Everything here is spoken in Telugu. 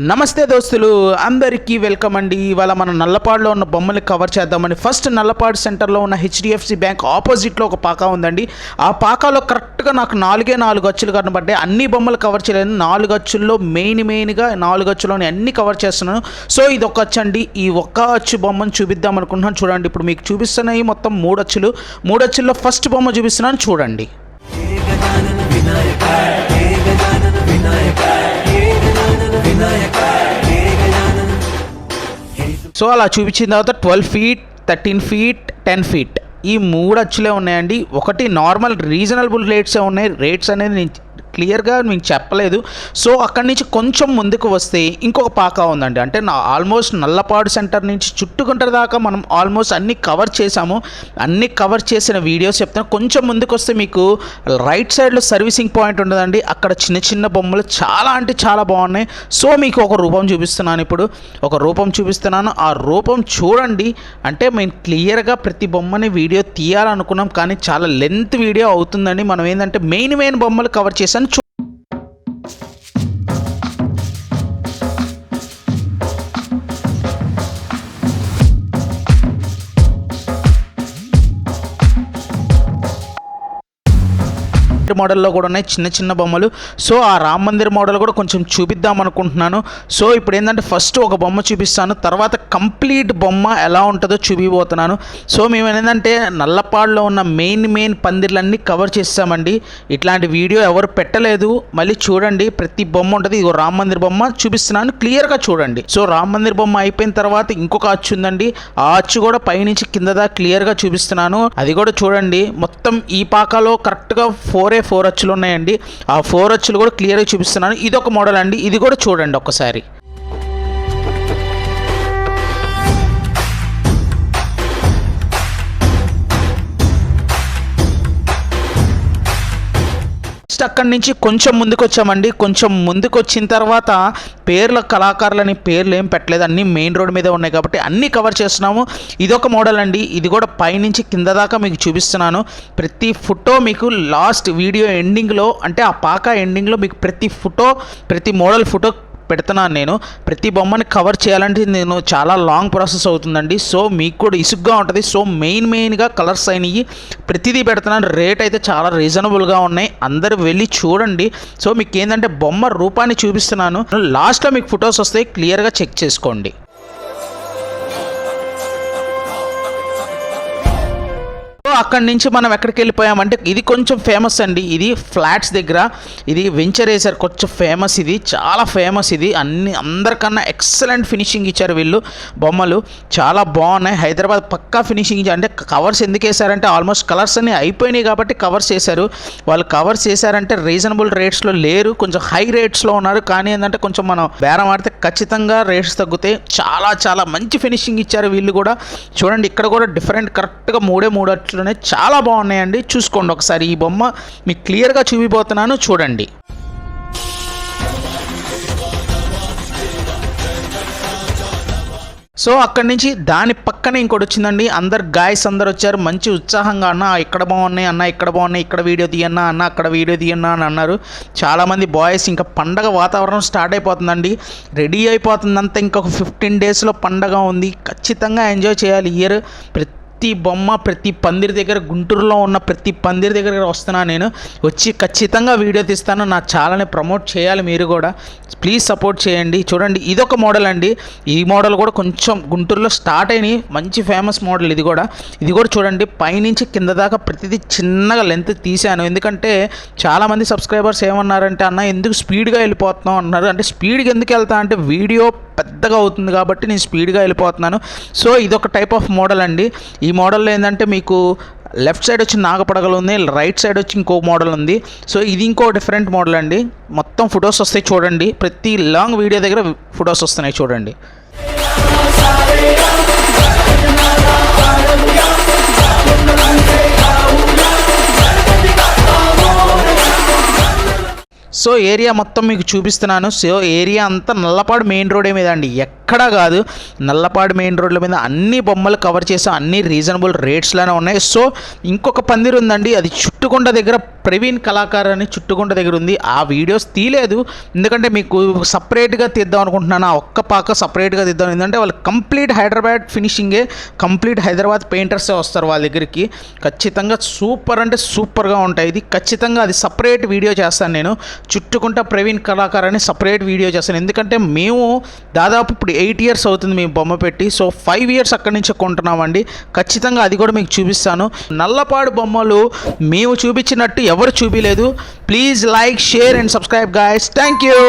నమస్తే దోస్తులు అందరికీ వెల్కమ్ అండి. ఇవాళ మనం నల్లపాడులో ఉన్న బొమ్మల్ని కవర్ చేద్దామని ఫస్ట్ నల్లపాడు సెంటర్లో ఉన్న హెచ్డిఎఫ్సి బ్యాంక్ ఆపోజిట్లో ఒక పాకా ఉందండి. ఆ పాకాలో కరెక్ట్గా నాకు 4 అచ్చులు కనబడ్డాయి. అన్ని బొమ్మలు కవర్ చేయలేదు. 4 అచ్చుల్లో మెయిన్గా 4 అచ్చులోని అన్ని కవర్ చేస్తున్నాను. సో ఇది ఒక అచ్చు అండి. ఈ ఒక్క అచ్చు బొమ్మను చూపిద్దాం అనుకుంటున్నాను. చూడండి, ఇప్పుడు మీకు చూపిస్తున్నాయి మొత్తం 3 అచ్చులు. 3 అచ్చుల్లో ఫస్ట్ బొమ్మ చూపిస్తున్నాను, చూడండి. సో అలా చూపించిన తర్వాత 12 ఫీట్, 13 ఫీట్, 10 ఫీట్ ఈ 3 అచ్చులే ఉన్నాయండి. ఒకటి నార్మల్ రీజనబుల్ రేట్సే ఉన్నాయి. రేట్స్ అనేది నేను క్లియర్గా మీకు చెప్పలేదు. సో అక్కడి నుంచి కొంచెం ముందుకు వస్తే ఇంకొక పాకా ఉందండి. అంటే ఆల్మోస్ట్ నల్లపాడు సెంటర్ నుంచి చుట్టుకుంటారు దాకా మనం ఆల్మోస్ట్ అన్ని కవర్ చేసాము. అన్ని కవర్ చేసిన వీడియోస్ చెప్తాను. కొంచెం ముందుకు వస్తే మీకు రైట్ సైడ్లో సర్వీసింగ్ పాయింట్ ఉండదండి. అక్కడ చిన్న చిన్న బొమ్మలు చాలా అంటే చాలా బాగున్నాయి. సో మీకు ఒక రూపం చూపిస్తున్నాను. ఇప్పుడు ఒక రూపం చూపిస్తున్నాను. ఆ రూపం చూడండి. అంటే మేము క్లియర్గా ప్రతి బొమ్మని వీడియో తీయాలనుకున్నాం, కానీ చాలా లెంత్ వీడియో అవుతుందండి. మనం ఏంటంటే మెయిన్ బొమ్మలు కవర్ చేసాను. మోడల్లో కూడా ఉన్నాయి చిన్న చిన్న బొమ్మలు. సో ఆ రామ్ మందిర్ మోడల్ కూడా కొంచెం చూపిద్దాం అనుకుంటున్నాను. సో ఇప్పుడు ఏంటంటే ఫస్ట్ ఒక బొమ్మ చూపిస్తాను, తర్వాత కంప్లీట్ బొమ్మ ఎలా ఉంటుందో చూపిపోతున్నాను. సో మేము ఏంటంటే నల్లపాడులో ఉన్న మెయిన్ పందిర్లన్నీ కవర్ చేస్తామండి. ఇట్లాంటి వీడియో ఎవరు పెట్టలేదు. మళ్ళీ చూడండి, ప్రతి బొమ్మ ఉంటుంది. ఇదిగో రామ్ మందిర్ బొమ్మ చూపిస్తున్నాను, క్లియర్గా చూడండి. సో రామ్ మందిర్ బొమ్మ అయిపోయిన తర్వాత ఇంకొక అచ్చు ఉందండి. ఆ అచ్చు కూడా పైనుంచి కింద దాకా క్లియర్గా చూపిస్తున్నాను. అది కూడా చూడండి. మొత్తం ఈ పాకాలో కరెక్ట్గా 4 అచ్చులు ఉన్నాయండి. ఆ 4 అచ్చులు కూడా క్లియర్గా చూపిస్తున్నాను. ఇది ఒక మోడల్ అండి. ఇది కూడా చూడండి ఒకసారి. అక్కడి నుంచి కొంచెం ముందుకు వచ్చామండి. కొంచెం ముందుకు వచ్చిన తర్వాత పేర్ల కళాకారులని పేర్లు ఏం పెట్టలేదు. అన్నీ మెయిన్ రోడ్ మీద ఉన్నాయి కాబట్టి అన్నీ కవర్ చేస్తున్నాము. ఇదొక మోడల్ అండి. ఇది కూడా పైనుంచి కింద దాకా మీకు చూపిస్తున్నాను. ప్రతి ఫోటో మీకు లాస్ట్ వీడియో ఎండింగ్లో, అంటే ఆ పాకా ఎండింగ్లో మీకు ప్రతి మోడల్ ఫోటో పెడుతున్నాను నేను. ప్రతి బొమ్మని కవర్ చేయాలంటే నేను చాలా లాంగ్ ప్రాసెస్ అవుతుందండి. సో మీకు కూడా ఇసుగ్గా ఉంటుంది. సో మెయిన్గా కలర్స్ అయినవి ప్రతిదీ పెడుతున్నాను. రేట్ అయితే చాలా రీజనబుల్గా ఉన్నాయి. అందరూ వెళ్ళి చూడండి. సో మీకు ఏంటంటే బొమ్మ రూపాన్ని చూపిస్తున్నాను. లాస్ట్లో మీకు ఫొటోస్ వస్తాయి, క్లియర్గా చెక్ చేసుకోండి. అక్కడి నుంచి మనం ఎక్కడికి వెళ్ళిపోయామంటే ఇది కొంచెం ఫేమస్ అండి. ఇది ఫ్లాట్స్ దగ్గర ఇది వెంచర్ వేసారు, కొంచెం ఫేమస్. ఇది చాలా ఫేమస్. ఇది అందరికన్నా ఎక్సలెంట్ ఫినిషింగ్ ఇచ్చారు వీళ్ళు. బొమ్మలు చాలా బాగున్నాయి. హైదరాబాద్ పక్కా ఫినిషింగ్ ఇచ్చారు. అంటే కవర్స్ ఎందుకు వేసారంటే ఆల్మోస్ట్ కలర్స్ అన్నీ అయిపోయినాయి కాబట్టి కవర్స్ వేశారు. వాళ్ళు కవర్స్ వేసారంటే రీజనబుల్ రేట్స్లో లేరు, కొంచెం హై రేట్స్లో ఉన్నారు. కానీ ఏంటంటే కొంచెం మనం బేరం ఆడితే ఖచ్చితంగా రేట్స్ తగ్గుతాయి. చాలా మంచి ఫినిషింగ్ ఇచ్చారు వీళ్ళు కూడా. చూడండి, ఇక్కడ కూడా డిఫరెంట్ కరెక్ట్గా 3 అట్లునే చాలా బాగున్నాయండి. చూసుకోండి ఒకసారి. ఈ బొమ్మ మీకు క్లియర్గా చూపిపోతున్నాను, చూడండి. సో అక్కడి నుంచి దాని పక్కనే ఇంకోటి వచ్చిందండి. గాయస్ అందరు వచ్చారు మంచి ఉత్సాహంగా. అన్న ఇక్కడ బాగున్నాయి, అన్న ఇక్కడ బాగున్నాయి, ఇక్కడ వీడియో తీయన్నా, అన్న అక్కడ వీడియో తీయన్నా అని అన్నారు. చాలామంది బాయ్స్. ఇంకా పండగ వాతావరణం స్టార్ట్ అయిపోతుందండి. రెడీ అయిపోతుందంతా. ఇంకొక 15 డేస్లో పండగ ఉంది. ఖచ్చితంగా ఎంజాయ్ చేయాలి ఇయర్. ప్రతి బొమ్మ ప్రతి పందిరి దగ్గర, గుంటూరులో ఉన్న ప్రతి పందిరి దగ్గర వస్తున్నా నేను. వచ్చి ఖచ్చితంగా వీడియో తీస్తాను. నా ఛానల్ని ప్రమోట్ చేయాలి మీరు కూడా. ప్లీజ్ సపోర్ట్ చేయండి. చూడండి, ఇదొక మోడల్ అండి. ఈ మోడల్ కూడా కొంచెం గుంటూరులో స్టార్ట్ అయినాయి. మంచి ఫేమస్ మోడల్ ఇది కూడా చూడండి. పైనుంచి కింద దాకా ప్రతిదీ చిన్నగా లెంత్ తీశాను. ఎందుకంటే చాలామంది సబ్స్క్రైబర్స్ ఏమన్నారంటే, అన్న ఎందుకు స్పీడ్గా వెళ్ళిపోతున్నాం అన్నారు. అంటే స్పీడ్గా ఎందుకు వెళ్తా అంటే వీడియో పెద్దగా అవుతుంది కాబట్టి నేను స్పీడ్గా వెళ్ళిపోతున్నాను. సో ఇదొక టైప్ ఆఫ్ మోడల్ అండి. ఈ మోడల్లో ఏంటంటే మీకు లెఫ్ట్ సైడ్ వచ్చి నాగపడగలు ఉంది, రైట్ సైడ్ వచ్చి ఇంకో మోడల్ ఉంది. సో ఇది ఇంకో డిఫరెంట్ మోడల్ అండి. మొత్తం ఫొటోస్ వస్తాయి చూడండి. ప్రతి లాంగ్ వీడియో దగ్గర ఫొటోస్ వస్తున్నాయి చూడండి. సో ఏరియా మొత్తం మీకు చూపిస్తున్నాను. సో ఏరియా అంతా నల్లపాడు మెయిన్ రోడే మీద అండి, ఎక్కడా కాదు, నల్లపాడు మెయిన్ రోడ్ల మీద అన్ని బొమ్మలు కవర్ చేసాం, అన్ని రీజనబుల్ రేట్స్లోనే ఉన్నాయి. సో ఇంకొక పందిరి ఉందండి, అది చుట్టుకొండ దగ్గర ప్రవీణ్ కళాకార్ అని చుట్టుకొండ దగ్గర ఉంది. ఆ వీడియోస్ తీయలేదు ఎందుకంటే మీకు సపరేట్గా తీద్దాం అనుకుంటున్నాను, ఆ ఒక్క పాక సపరేట్గా తీద్దాం. ఎందుకంటే వాళ్ళు కంప్లీట్ హైదరాబాద్ ఫినిషింగే, కంప్లీట్ హైదరాబాద్ పెయింటర్సే వస్తారు వాళ్ళ దగ్గరికి. ఖచ్చితంగా సూపర్ అంటే సూపర్గా ఉంటాయి. ఇది ఖచ్చితంగా అది సపరేట్ వీడియో చేస్తాను నేను, చుట్టుకుంటా ప్రవీణ్ కళాకార్ అని సపరేట్ వీడియో చేస్తాను. ఎందుకంటే మేము దాదాపు ఇప్పుడు 8 years అవుతుంది మేము బొమ్మ పెట్టి. సో 5 years అక్కడి నుంచి కొంటున్నామండి. ఖచ్చితంగా అది కూడా మీకు చూపిస్తాను. నల్లపాడు బొమ్మలు మేము చూపించినట్టు ఎవరు చూపించలేదు. Please like, share and subscribe guys. Thank you.